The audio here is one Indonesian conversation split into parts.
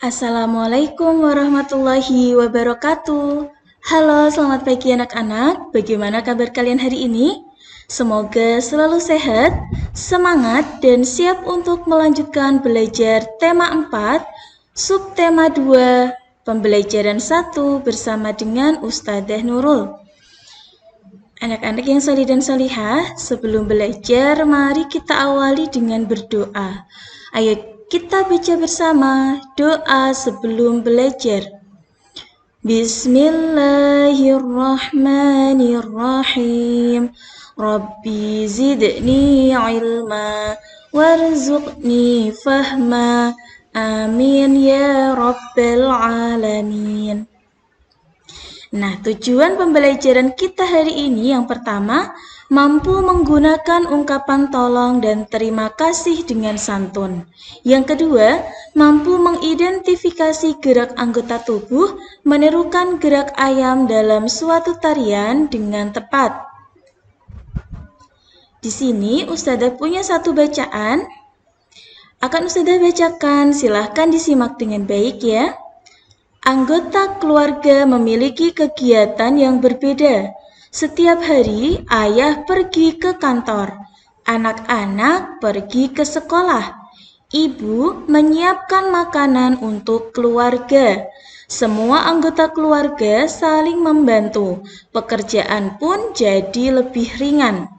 Assalamualaikum warahmatullahi wabarakatuh. Halo, selamat pagi anak-anak. Bagaimana kabar kalian hari ini? Semoga selalu sehat, semangat, dan siap untuk melanjutkan belajar tema 4, subtema 2, pembelajaran 1 bersama dengan Ustadzah Nurul. Anak-anak yang salih dan salihah, sebelum belajar, mari kita awali dengan berdoa. Ayo kita baca bersama doa sebelum belajar. Bismillahirrahmanirrahim. Rabbi zidni ilma warzuqni fahma. Amin ya rabbal alamin. Nah, tujuan pembelajaran kita hari ini yang pertama, mampu menggunakan ungkapan tolong dan terima kasih dengan santun. Yang kedua, mampu mengidentifikasi gerak anggota tubuh, menirukan gerak ayam dalam suatu tarian dengan tepat. Di sini Ustadzah punya satu bacaan. Akan Ustadzah bacakan, silahkan disimak dengan baik ya. Anggota keluarga memiliki kegiatan yang berbeda. Setiap hari, ayah pergi ke kantor, anak-anak pergi ke sekolah, ibu menyiapkan makanan untuk keluarga. Semua anggota keluarga saling membantu, pekerjaan pun jadi lebih ringan.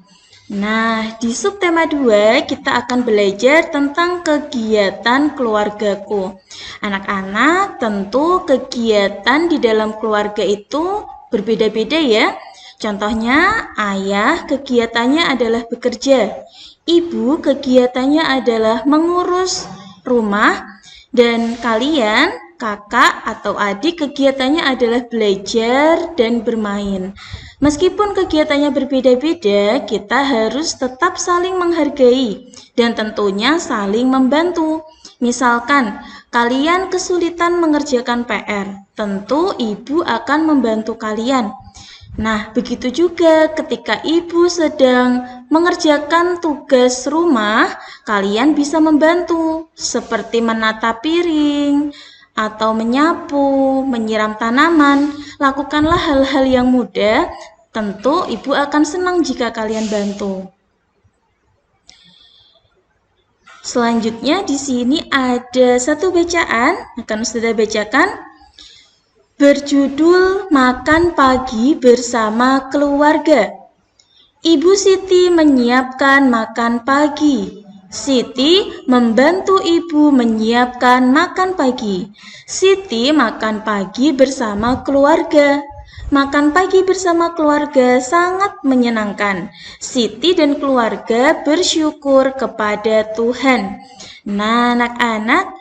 Nah, di subtema 2 kita akan belajar tentang kegiatan keluargaku. Anak-anak, tentu kegiatan di dalam keluarga itu berbeda-beda ya. Contohnya, ayah kegiatannya adalah bekerja, ibu kegiatannya adalah mengurus rumah, dan kalian, kakak atau adik kegiatannya adalah belajar dan bermain. Meskipun kegiatannya berbeda-beda, kita harus tetap saling menghargai dan tentunya saling membantu. Misalkan, kalian kesulitan mengerjakan PR, tentu ibu akan membantu kalian. Nah, begitu juga ketika ibu sedang mengerjakan tugas rumah, kalian bisa membantu, seperti menata piring, atau menyapu, menyiram tanaman. Lakukanlah hal-hal yang mudah, tentu ibu akan senang jika kalian bantu. Selanjutnya di sini ada satu bacaan, akan sudah bacakan, berjudul Makan Pagi Bersama Keluarga. Ibu Siti menyiapkan makan pagi. Siti membantu ibu menyiapkan makan pagi. Siti makan pagi bersama keluarga. Makan pagi bersama keluarga sangat menyenangkan. Siti dan keluarga bersyukur kepada Tuhan. Nah, anak-anak,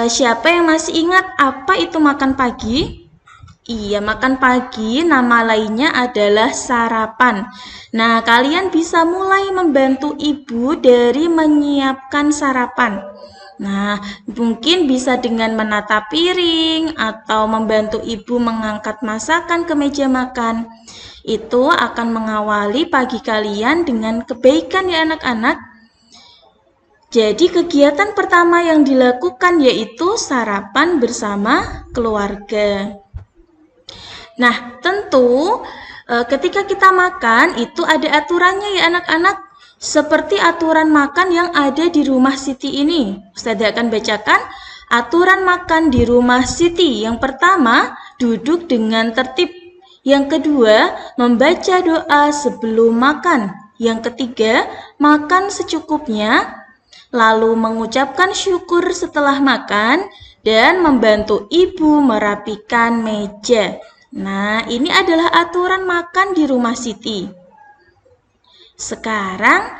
siapa yang masih ingat apa itu makan pagi? Iya, makan pagi nama lainnya adalah sarapan. Nah, kalian bisa mulai membantu ibu dari menyiapkan sarapan. Nah, mungkin bisa dengan menata piring atau membantu ibu mengangkat masakan ke meja makan. Itu akan mengawali pagi kalian dengan kebaikan ya anak-anak. Jadi kegiatan pertama yang dilakukan yaitu sarapan bersama keluarga. Nah, tentu ketika kita makan itu ada aturannya ya anak-anak. Seperti aturan makan yang ada di rumah Siti ini. Ustazah akan bacakan aturan makan di rumah Siti. Yang pertama, duduk dengan tertib. Yang kedua, membaca doa sebelum makan. Yang ketiga, makan secukupnya. Lalu mengucapkan syukur setelah makan dan membantu ibu merapikan meja. Nah, ini adalah aturan makan di rumah Siti. Sekarang,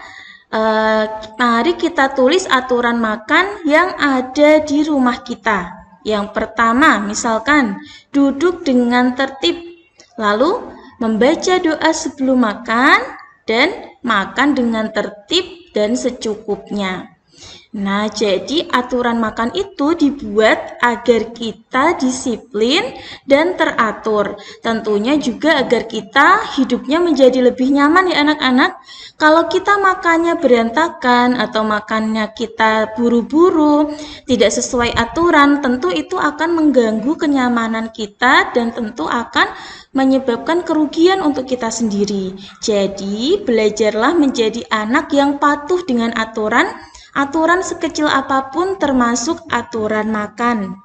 mari kita tulis aturan makan yang ada di rumah kita. Yang pertama, misalkan duduk dengan tertib, lalu membaca doa sebelum makan dan makan dengan tertib dan secukupnya. Nah, jadi aturan makan itu dibuat agar kita disiplin dan teratur. Tentunya juga agar kita hidupnya menjadi lebih nyaman ya anak-anak. Kalau kita makannya berantakan atau makannya kita buru-buru, tidak sesuai aturan, tentu itu akan mengganggu kenyamanan kita dan tentu akan menyebabkan kerugian untuk kita sendiri. Jadi, belajarlah menjadi anak yang patuh dengan aturan sekecil apapun termasuk aturan makan.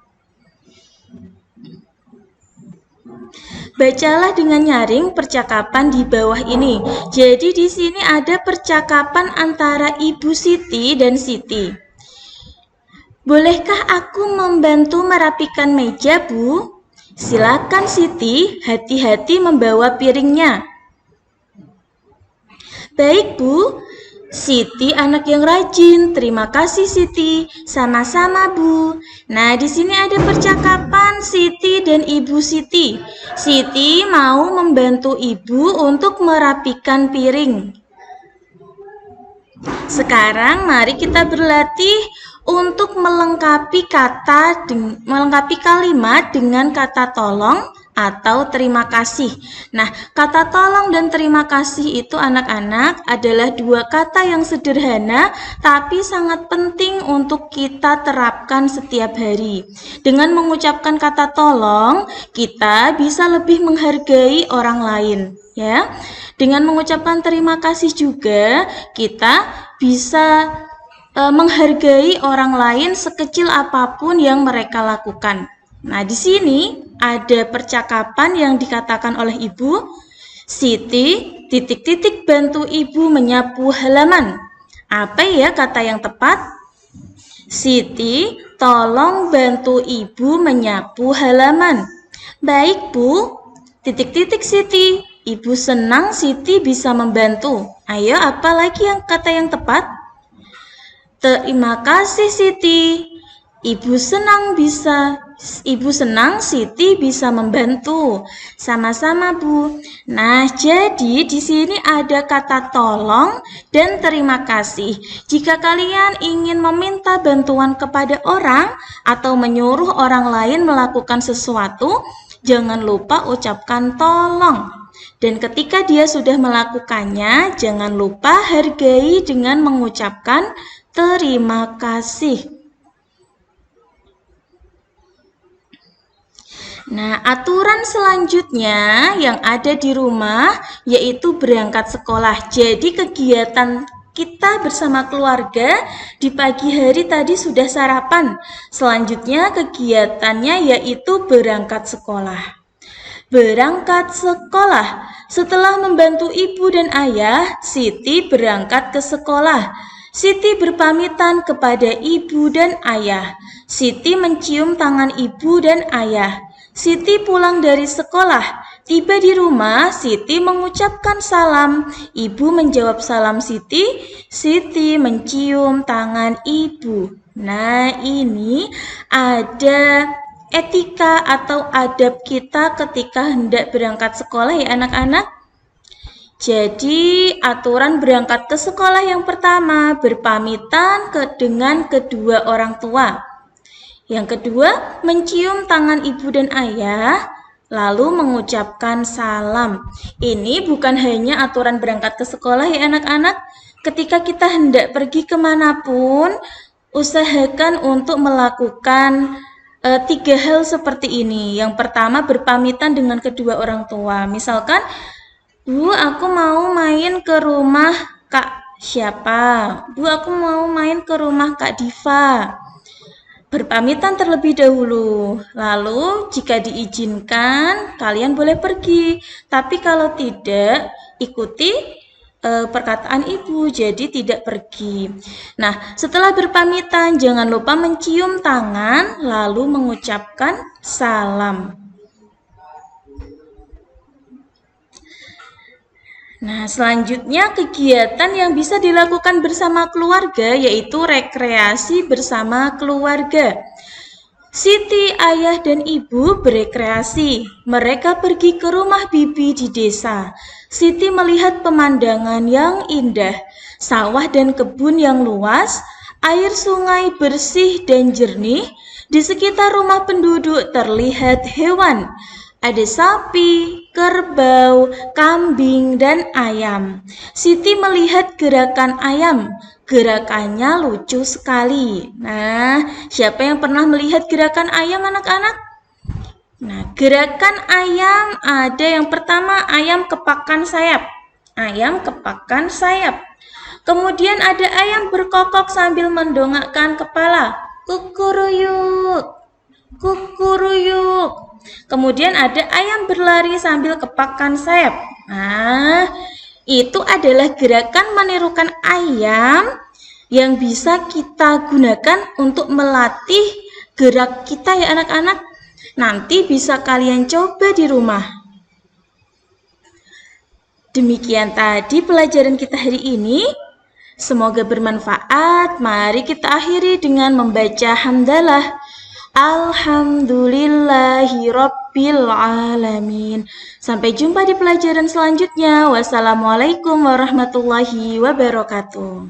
Bacalah dengan nyaring percakapan di bawah ini. Jadi di sini ada percakapan antara Ibu Siti dan Siti. Bolehkah aku membantu merapikan meja, Bu? Silakan Siti, hati-hati membawa piringnya. Baik, Bu. Siti anak yang rajin. Terima kasih Siti. Sama-sama, Bu. Nah, di sini ada percakapan Siti dan Ibu Siti. Siti mau membantu Ibu untuk merapikan piring. Sekarang mari kita berlatih untuk melengkapi kalimat dengan kata tolong atau terima kasih. Nah, kata tolong dan terima kasih itu anak-anak adalah dua kata yang sederhana tapi sangat penting untuk kita terapkan setiap hari. Dengan mengucapkan kata tolong, kita bisa lebih menghargai orang lain, ya. Dengan mengucapkan terima kasih juga, kita bisa menghargai orang lain sekecil apapun yang mereka lakukan. Nah, di sini ada percakapan yang dikatakan oleh Ibu. Siti bantu Ibu menyapu halaman. Apa ya kata yang tepat? Siti, tolong bantu Ibu menyapu halaman. Baik, Bu. Siti. Ibu senang Siti bisa membantu. Ayo, apa lagi yang kata yang tepat? Terima kasih Siti. Ibu senang Siti bisa membantu. Sama-sama, Bu. Nah, jadi di sini ada kata tolong dan terima kasih. Jika kalian ingin meminta bantuan kepada orang atau menyuruh orang lain melakukan sesuatu, jangan lupa ucapkan tolong. Dan ketika dia sudah melakukannya, jangan lupa hargai dengan mengucapkan terima kasih. Nah, aturan selanjutnya yang ada di rumah yaitu berangkat sekolah. Jadi kegiatan kita bersama keluarga di pagi hari tadi sudah sarapan. Selanjutnya kegiatannya yaitu berangkat sekolah. Berangkat sekolah. Setelah membantu ibu dan ayah, Siti berangkat ke sekolah. Siti berpamitan kepada ibu dan ayah. Siti mencium tangan ibu dan ayah. Siti pulang dari sekolah. Tiba di rumah, Siti mengucapkan salam. Ibu menjawab salam Siti. Siti mencium tangan ibu. Nah, ini ada etika atau adab kita ketika hendak berangkat sekolah ya anak-anak. Jadi aturan berangkat ke sekolah yang pertama, berpamitan dengan kedua orang tua. Yang kedua, mencium tangan ibu dan ayah, lalu mengucapkan salam. Ini bukan hanya aturan berangkat ke sekolah ya anak-anak. Ketika kita hendak pergi kemanapun, usahakan untuk melakukan 3 hal seperti ini. Yang pertama, berpamitan dengan kedua orang tua. Misalkan, Bu, aku mau main ke rumah Kak siapa? Bu, aku mau main ke rumah Kak Diva. Berpamitan terlebih dahulu, lalu jika diizinkan kalian boleh pergi, tapi kalau tidak ikuti perkataan ibu, jadi tidak pergi. Nah, setelah berpamitan jangan lupa mencium tangan lalu mengucapkan salam. Nah, selanjutnya kegiatan yang bisa dilakukan bersama keluarga yaitu rekreasi bersama keluarga. Siti, ayah, dan ibu berekreasi. Mereka pergi ke rumah bibi di desa. Siti melihat pemandangan yang indah, sawah dan kebun yang luas. Air sungai bersih dan jernih. Di sekitar rumah penduduk terlihat hewan. Ada sapi, kerbau, kambing, dan ayam. Siti melihat gerakan ayam. Gerakannya lucu sekali. Nah, siapa yang pernah melihat gerakan ayam, anak-anak? Nah, gerakan ayam ada yang pertama, ayam kepakan sayap. Ayam kepakan sayap. Kemudian ada ayam berkokok sambil mendongakkan kepala. Kukuruyuk, kukuruyuk. Kemudian ada ayam berlari sambil kepakan sayap. Nah, itu adalah gerakan menirukan ayam yang bisa kita gunakan untuk melatih gerak kita ya anak-anak. Nanti bisa kalian coba di rumah. Demikian tadi pelajaran kita hari ini. Semoga bermanfaat. Mari kita akhiri dengan membaca hamdalah. Alhamdulillahirabbil alamin. Sampai jumpa di pelajaran selanjutnya. Wassalamualaikum warahmatullahi wabarakatuh.